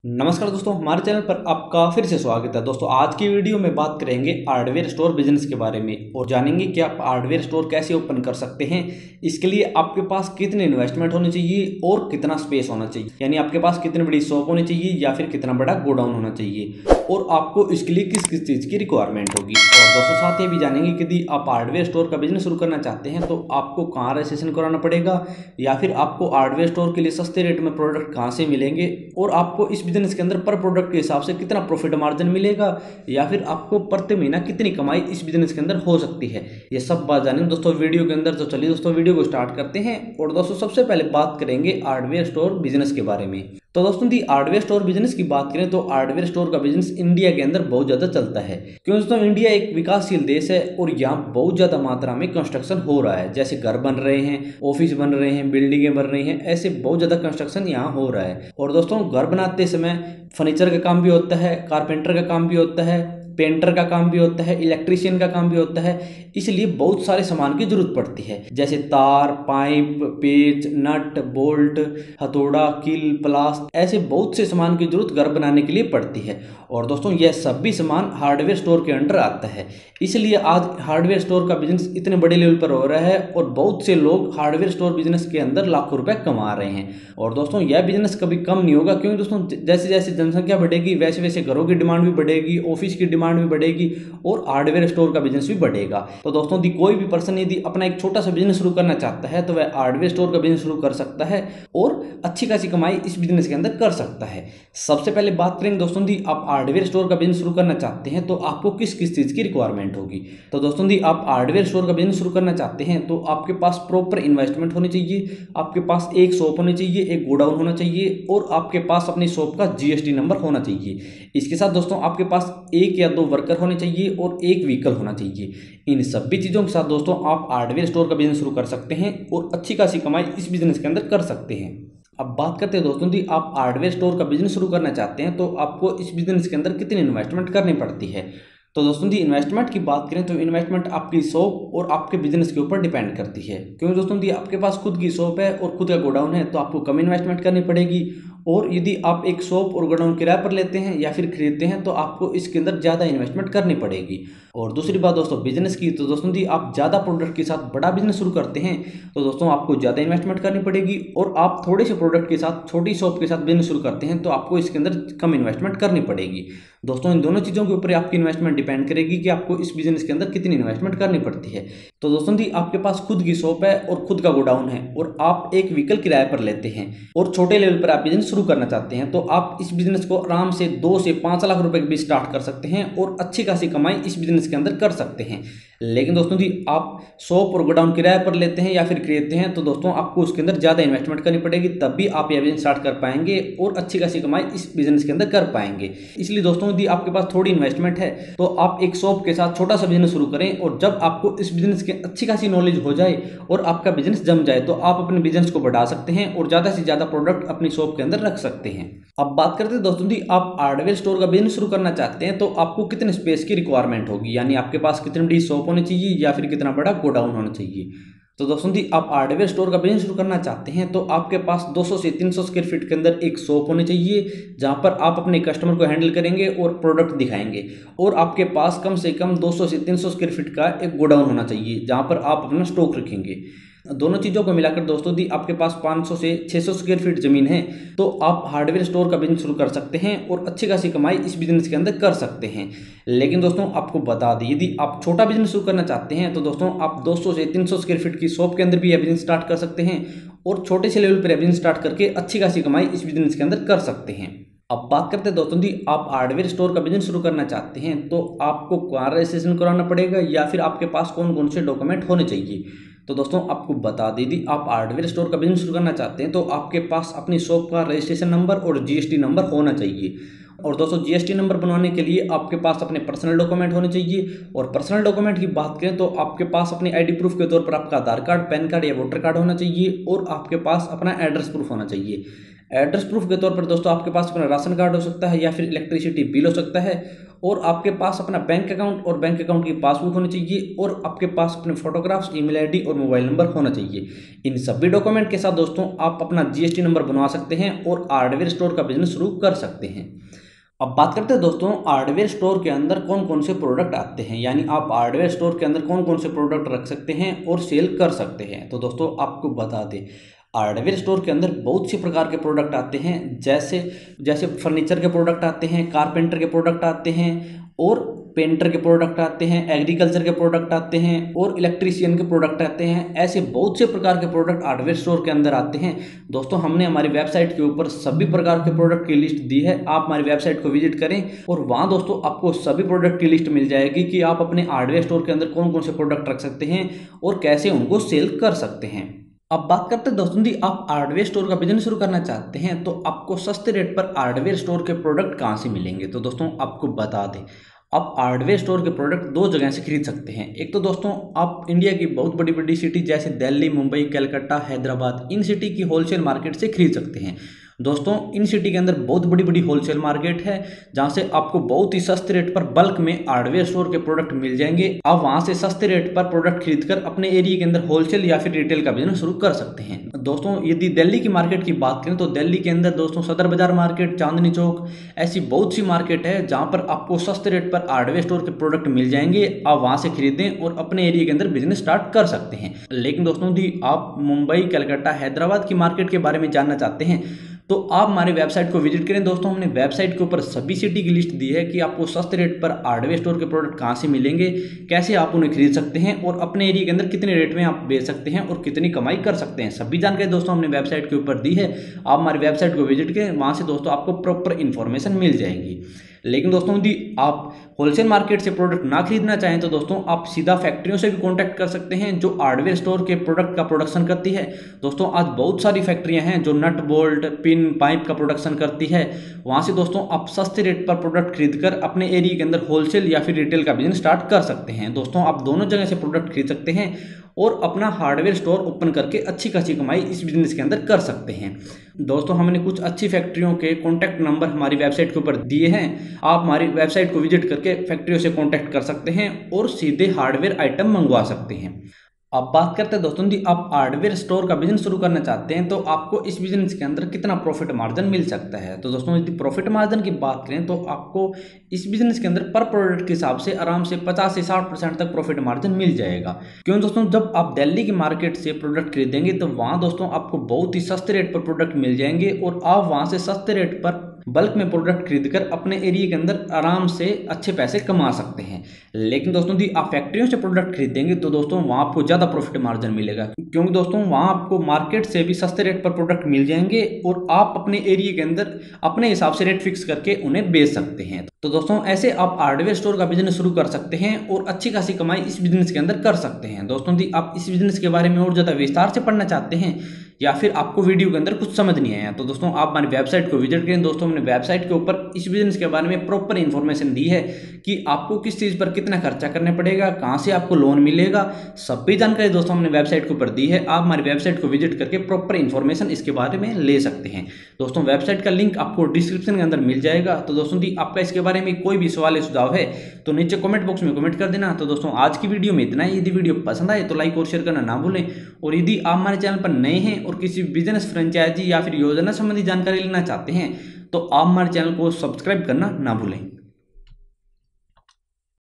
नमस्कार दोस्तों, हमारे चैनल पर आपका फिर से स्वागत है। दोस्तों आज की वीडियो में बात करेंगे हार्डवेयर स्टोर बिजनेस के बारे में और जानेंगे कि आप हार्डवेयर स्टोर कैसे ओपन कर सकते हैं। इसके लिए आपके पास कितनी इन्वेस्टमेंट होनी चाहिए और कितना स्पेस होना चाहिए, यानी आपके पास कितनी बड़ी शॉप होनी चाहिए या फिर कितना बड़ा गोडाउन होना चाहिए और आपको इसके लिए किस किस चीज़ की रिक्वायरमेंट होगी। और दोस्तों साथ ही भी जानेंगे कि यदि आप हार्डवेयर स्टोर का बिजनेस शुरू करना चाहते हैं तो आपको कहाँ रजिस्ट्रेशन कराना पड़ेगा या फिर आपको हार्डवेयर स्टोर के लिए सस्ते रेट में प्रोडक्ट कहाँ से मिलेंगे और आपको इस बिजनेस के अंदर पर प्रोडक्ट के हिसाब से कितना प्रॉफिट मार्जिन मिलेगा या फिर आपको प्रति महीना कितनी कमाई इस बिजनेस के अंदर हो सकती है, ये सब बात जानेंगे दोस्तों वीडियो के अंदर। तो चलिए दोस्तों वीडियो को स्टार्ट करते हैं। और दोस्तों सबसे पहले बात करेंगे हार्डवेयर स्टोर बिजनेस के बारे में। तो दोस्तों दी हार्डवेयर स्टोर बिजनेस की बात करें तो हार्डवेयर स्टोर का बिजनेस इंडिया के अंदर बहुत ज़्यादा चलता है, क्योंकि दोस्तों इंडिया एक विकासशील देश है और यहाँ बहुत ज़्यादा मात्रा में कंस्ट्रक्शन हो रहा है। जैसे घर बन रहे हैं, ऑफिस बन रहे हैं, बिल्डिंगें बन रही हैं, ऐसे बहुत ज़्यादा कंस्ट्रक्शन यहाँ हो रहा है। और दोस्तों घर बनाते समय फर्नीचर का काम भी होता है, कारपेंटर का काम भी होता है, पेंटर का काम भी होता है, इलेक्ट्रीशियन का काम भी होता है। इसलिए बहुत सारे सामान की जरूरत पड़ती है, जैसे तार, पाइप, पेच, नट, बोल्ट, हथौड़ा, कील, प्लास, ऐसे बहुत से सामान की जरूरत घर बनाने के लिए पड़ती है। और दोस्तों यह सभी सामान हार्डवेयर स्टोर के अंडर आता है। इसलिए आज हार्डवेयर स्टोर का बिजनेस इतने बड़े लेवल पर हो रहा है और बहुत से लोग हार्डवेयर स्टोर बिजनेस के अंदर लाखों रुपए कमा रहे हैं। और दोस्तों यह बिजनेस कभी कम नहीं होगा, क्योंकि दोस्तों जैसे जैसे जनसंख्या बढ़ेगी वैसे वैसे घरों की डिमांड भी बढ़ेगी, ऑफिस की डिमांड भी बढ़ेगी और हार्डवेयर स्टोर का बिजनेस भी बढ़ेगा। तो दोस्तों यदि कोई भी पर्सन यदि अपना एक छोटा सा बिजनेस शुरू करना चाहता है तो वह हार्डवेयर स्टोर का बिजनेस शुरू कर सकता है और अच्छी खासी कमाई इस बिजनेस के अंदर कर सकता है। सबसे पहले बात करेंगे दोस्तों यदि आप हार्डवेयर स्टोर का बिजनेस शुरू करना चाहते हैं तो आपको किस किस चीज़ की रिक्वायरमेंट होगी। तो दोस्तों यदि आप हार्डवेयर स्टोर का बिजनेस शुरू करना चाहते हैं तो आपके पास प्रॉपर इन्वेस्टमेंट होनी चाहिए, आपके पास एक शॉप होनी चाहिए, एक गोडाउन होना चाहिए और आपके पास अपनी शॉप का जीएसटी नंबर होना चाहिए। इसके साथ दोस्तों आपके पास एक या दो वर्कर होने चाहिए और एक व्हीकल होना चाहिए। इन सभी चीज़ों के साथ दोस्तों आप हार्डवेयर स्टोर का बिजनेस शुरू कर सकते हैं और अच्छी खासी कमाई इस बिजनेस के अंदर कर सकते हैं। अब बात करते हैं दोस्तों कि आप हार्डवेयर स्टोर का बिजनेस शुरू करना चाहते हैं तो आपको इस बिजनेस के अंदर कितनी इन्वेस्टमेंट करनी पड़ती है। तो दोस्तों दी इन्वेस्टमेंट की बात करें तो इन्वेस्टमेंट आपकी शॉप और आपके बिजनेस के ऊपर डिपेंड करती है, क्योंकि दोस्तों दी आपके पास खुद की शॉप है और खुद का गोडाउन है तो आपको कम इन्वेस्टमेंट करनी पड़ेगी। और यदि आप एक शॉप और गोडाउन किराए पर लेते हैं या फिर खरीदते हैं तो आपको इसके अंदर ज़्यादा इन्वेस्टमेंट करनी पड़ेगी। और दूसरी बात दोस्तों बिजनेस की, तो दोस्तों जी आप ज़्यादा प्रोडक्ट के साथ बड़ा बिजनेस शुरू करते हैं तो दोस्तों आपको ज़्यादा इन्वेस्टमेंट करनी पड़ेगी। और आप थोड़े से प्रोडक्ट के साथ छोटी शॉप के साथ बिजनेस शुरू करते हैं तो आपको इसके अंदर कम इन्वेस्टमेंट करनी पड़ेगी। दोस्तों इन दोनों चीज़ों के ऊपर आपकी इन्वेस्टमेंट डिपेंड करेगी कि आपको इस बिजनेस के अंदर कितनी इन्वेस्टमेंट करनी पड़ती है। तो दोस्तों जी आपके पास खुद की शॉप है और खुद का गोडाउन है और आप एक व्हीकल किराए पर लेते हैं और छोटे लेवल पर आप बिजनेस शुरू करना चाहते हैं तो आप इस बिजनेस को आराम से 2 से 5 लाख रुपए के बीच स्टार्ट कर सकते हैं और अच्छी खासी कमाई इस बिजनेस के अंदर कर सकते हैं। लेकिन दोस्तों जी आप शॉप और गोडाउन किराए पर लेते हैं या फिर खरीदते हैं तो दोस्तों आपको उसके अंदर ज़्यादा इन्वेस्टमेंट करनी पड़ेगी, तब भी आप यह बिजनेस स्टार्ट कर पाएंगे और अच्छी खासी कमाई इस बिजनेस के अंदर कर पाएंगे। इसलिए दोस्तों यदि आपके पास थोड़ी इन्वेस्टमेंट है तो आप एक शॉप के साथ छोटा सा बिजनेस शुरू करें और जब आपको इस बिजनेस की अच्छी खासी नॉलेज हो जाए और आपका बिजनेस जम जाए तो आप अपने बिजनेस को बढ़ा सकते हैं और ज़्यादा से ज़्यादा प्रोडक्ट अपनी शॉप के अंदर रख सकते हैं। अब बात करते हैं दोस्तों जी आप हार्डवेयर स्टोर का बिजनेस शुरू करना चाहते हैं तो आपको कितने स्पेस की रिक्वायरमेंट होगी, यानी आपके पास कितनी बड़ी शॉप होनी चाहिए या फिर कितना बड़ा गोडाउन होना चाहिए। तो दोस्तों जी आप हार्डवेयर स्टोर का बिजनेस शुरू करना चाहते हैं तो आपके पास 200 से 300 स्क्वायर फीट के अंदर एक शॉप होनी चाहिए जहां पर आप अपने कस्टमर को हैंडल करेंगे और प्रोडक्ट दिखाएंगे। और आपके पास कम से कम 200 से 300 स्क्वायर फीट का एक गोडाउन होना चाहिए जहां पर आप अपना स्टॉक रखेंगे। दोनों चीज़ों को मिलाकर दोस्तों दी आपके पास 500 से 600 स्क्वायर फीट जमीन है तो आप हार्डवेयर स्टोर का बिजनेस शुरू कर सकते हैं और अच्छी खासी कमाई इस बिजनेस के अंदर कर सकते हैं। लेकिन दोस्तों आपको बता दें यदि आप छोटा बिजनेस शुरू करना चाहते हैं तो दोस्तों आप 200 से 300 स्क्वायर फीट की शॉप के अंदर भी यह बिजनेस स्टार्ट कर सकते हैं और छोटे से लेवल पर बिजनेस स्टार्ट करके अच्छी खासी कमाई इस बिजनेस के अंदर कर सकते हैं। अब बात करते हैं दोस्तों जी आप हार्डवेयर स्टोर का बिजनेस शुरू करना चाहते हैं तो आपको कहाँ रजिस्ट्रेशन कराना पड़ेगा या फिर आपके पास कौन कौन से डॉक्यूमेंट होने चाहिए। तो दोस्तों आपको बता दी थी आप हार्डवेयर स्टोर का बिजनेस शुरू करना चाहते हैं तो आपके पास अपनी शॉप का रजिस्ट्रेशन नंबर और जीएसटी नंबर होना चाहिए। और दोस्तों जीएसटी नंबर बनवाने के लिए आपके पास अपने पर्सनल डॉक्यूमेंट होने चाहिए। और पर्सनल डॉक्यूमेंट की बात करें तो आपके पास अपनी आईडी प्रूफ के तौर पर आपका आधार कार्ड, पैन कार्ड या वोटर कार्ड होना चाहिए और आपके पास अपना एड्रेस प्रूफ होना चाहिए। एड्रेस प्रूफ के तौर पर दोस्तों आपके पास अपना राशन कार्ड हो सकता है या फिर इलेक्ट्रिसिटी बिल हो सकता है। और आपके पास अपना बैंक अकाउंट और बैंक अकाउंट की पासबुक होनी चाहिए और आपके पास अपने फोटोग्राफ्स, ईमेल आईडी और मोबाइल नंबर होना चाहिए। इन सभी डॉक्यूमेंट के साथ दोस्तों आप अपना जीएसटी नंबर बनवा सकते हैं और हार्डवेयर स्टोर का बिजनेस शुरू कर सकते हैं। अब बात करते हैं दोस्तों हार्डवेयर स्टोर के अंदर कौन कौन से प्रोडक्ट आते हैं, यानी आप हार्डवेयर स्टोर के अंदर कौन कौन से प्रोडक्ट रख सकते हैं और सेल कर सकते हैं। तो दोस्तों आपको बता दें, हार्डवेयर स्टोर के अंदर बहुत सी प्रकार के प्रोडक्ट आते हैं, जैसे फर्नीचर के प्रोडक्ट आते हैं, कारपेंटर के प्रोडक्ट आते हैं और पेंटर के प्रोडक्ट आते हैं, एग्रीकल्चर के प्रोडक्ट आते हैं और इलेक्ट्रीशियन के प्रोडक्ट आते हैं। ऐसे बहुत से प्रकार के प्रोडक्ट हार्डवेयर स्टोर के अंदर आते हैं। दोस्तों हमने हमारी वेबसाइट के ऊपर सभी प्रकार के प्रोडक्ट की लिस्ट दी है, आप हमारी वेबसाइट को विजिट करें और वहाँ दोस्तों आपको सभी प्रोडक्ट की लिस्ट मिल जाएगी कि आप अपने हार्डवेयर स्टोर के अंदर कौन कौन से प्रोडक्ट रख सकते हैं और कैसे उनको सेल कर सकते हैं। अब बात करते हैं दोस्तों, यदि आप हार्डवेयर स्टोर का बिजनेस शुरू करना चाहते हैं तो आपको सस्ते रेट पर हार्डवेयर स्टोर के प्रोडक्ट कहाँ से मिलेंगे। तो दोस्तों आपको बता दें, आप हार्डवेयर स्टोर के प्रोडक्ट दो जगह से खरीद सकते हैं। एक तो दोस्तों आप इंडिया की बहुत बड़ी बड़ी सिटी जैसे दिल्ली, मुंबई, कलकत्ता, हैदराबाद, इन सिटी की होलसेल मार्केट से खरीद सकते हैं। दोस्तों इन सिटी के अंदर बहुत बड़ी बड़ी होलसेल मार्केट है जहां से आपको बहुत ही सस्ते रेट पर बल्क में हार्डवेयर स्टोर के प्रोडक्ट मिल जाएंगे। आप वहां से सस्ते रेट पर प्रोडक्ट खरीदकर अपने एरिया के अंदर होलसेल या फिर रिटेल का बिजनेस शुरू कर सकते हैं। दोस्तों यदि दिल्ली की मार्केट की बात करें तो दिल्ली के अंदर दोस्तों सदर बाजार मार्केट, चांदनी चौक, ऐसी बहुत सी मार्केट है जहां पर आपको सस्ते रेट पर हार्डवेयर स्टोर के प्रोडक्ट मिल जाएंगे। आप वहां से खरीदें और अपने एरिया के अंदर बिजनेस स्टार्ट कर सकते हैं। लेकिन दोस्तों यदि आप मुंबई, कलकत्ता, हैदराबाद की मार्केट के बारे में जानना चाहते हैं तो आप हमारी वेबसाइट को विजिट करें। दोस्तों हमने वेबसाइट के ऊपर सभी सिटी की लिस्ट दी है कि आपको सस्ते रेट पर हार्डवेयर स्टोर के प्रोडक्ट कहाँ से मिलेंगे, कैसे आप उन्हें खरीद सकते हैं और अपने एरिया के अंदर कितने रेट में आप बेच सकते हैं और कितनी कमाई कर सकते हैं। सभी जानकारी दोस्तों हमने वेबसाइट के ऊपर दी है। आप हमारी वेबसाइट को विजिट करें, वहाँ से दोस्तों आपको प्रॉपर इन्फॉर्मेशन मिल जाएगी। लेकिन दोस्तों यदि आप होलसेल मार्केट से प्रोडक्ट ना खरीदना चाहें तो दोस्तों आप सीधा फैक्ट्रियों से भी कांटेक्ट कर सकते हैं जो हार्डवेयर स्टोर के प्रोडक्ट का प्रोडक्शन करती है। दोस्तों आज बहुत सारी फैक्ट्रियां हैं जो नट, बोल्ट, पिन, पाइप का प्रोडक्शन करती है। वहां से दोस्तों आप सस्ते रेट पर प्रोडक्ट खरीदकर अपने एरिया के अंदर होलसेल या फिर रिटेल का बिजनेस स्टार्ट कर सकते हैं। दोस्तों आप दोनों जगह से प्रोडक्ट खरीद सकते हैं और अपना हार्डवेयर स्टोर ओपन करके अच्छी खासी कमाई इस बिजनेस के अंदर कर सकते हैं। दोस्तों हमने कुछ अच्छी फैक्ट्रियों के कॉन्टैक्ट नंबर हमारी वेबसाइट के ऊपर दिए हैं। आप हमारी वेबसाइट को विजिट करके फैक्ट्रियों से कॉन्टैक्ट कर सकते हैं और सीधे हार्डवेयर आइटम मंगवा सकते हैं। अब बात करते हैं दोस्तों यदि आप हार्डवेयर स्टोर का बिजनेस शुरू करना चाहते हैं तो आपको इस बिजनेस के अंदर कितना प्रॉफिट मार्जिन मिल सकता है। तो दोस्तों यदि प्रॉफिट मार्जिन की बात करें तो आपको इस बिजनेस के अंदर पर प्रोडक्ट के हिसाब से आराम से 50 से 60% तक प्रॉफिट मार्जिन मिल जाएगा। क्यों दोस्तों, जब आप दिल्ली की मार्केट से प्रोडक्ट खरीदेंगे तो वहाँ दोस्तों आपको बहुत ही सस्ते रेट पर प्रोडक्ट मिल जाएंगे और आप वहाँ से सस्ते रेट पर बल्क में प्रोडक्ट खरीदकर अपने एरिया के अंदर आराम से अच्छे पैसे कमा सकते हैं। लेकिन दोस्तों यदि आप फैक्ट्रियों से प्रोडक्ट खरीदेंगे तो दोस्तों वहाँ आपको ज़्यादा प्रॉफिट मार्जिन मिलेगा, क्योंकि दोस्तों वहाँ आपको मार्केट से भी सस्ते रेट पर प्रोडक्ट मिल जाएंगे और आप अपने एरिया के अंदर अपने हिसाब से रेट फिक्स करके उन्हें बेच सकते हैं। तो दोस्तों ऐसे आप हार्डवेयर स्टोर का बिजनेस शुरू कर सकते हैं और अच्छी खासी कमाई इस बिजनेस के अंदर कर सकते हैं। दोस्तों यदि आप इस बिजनेस के बारे में और ज़्यादा विस्तार से पढ़ना चाहते हैं या फिर आपको वीडियो के अंदर कुछ समझ नहीं आया तो दोस्तों आप हमारी वेबसाइट को विजिट करें। दोस्तों हमने वेबसाइट के ऊपर इस बिजनेस के बारे में प्रॉपर इन्फॉर्मेशन दी है कि आपको किस चीज़ पर कितना खर्चा करना पड़ेगा, कहाँ से आपको लोन मिलेगा, सभी जानकारी दोस्तों हमने वेबसाइट के ऊपर दी है। आप हमारी वेबसाइट को विजिट करके प्रॉपर इन्फॉर्मेशन इसके बारे में ले सकते हैं। दोस्तों वेबसाइट का लिंक आपको डिस्क्रिप्शन के अंदर मिल जाएगा। तो दोस्तों यदि आपका इसके बारे में कोई भी सवाल या सुझाव है तो नीचे कमेंट बॉक्स में कमेंट कर देना। तो दोस्तों आज की वीडियो में इतना ही। यदि वीडियो पसंद आए तो लाइक और शेयर करना ना भूलें और यदि आप हमारे चैनल पर नए हैं और किसी बिजनेस, फ्रेंचाइजी या फिर योजना संबंधी जानकारी लेना चाहते हैं तो आप हमारे चैनल को सब्सक्राइब करना ना भूलें।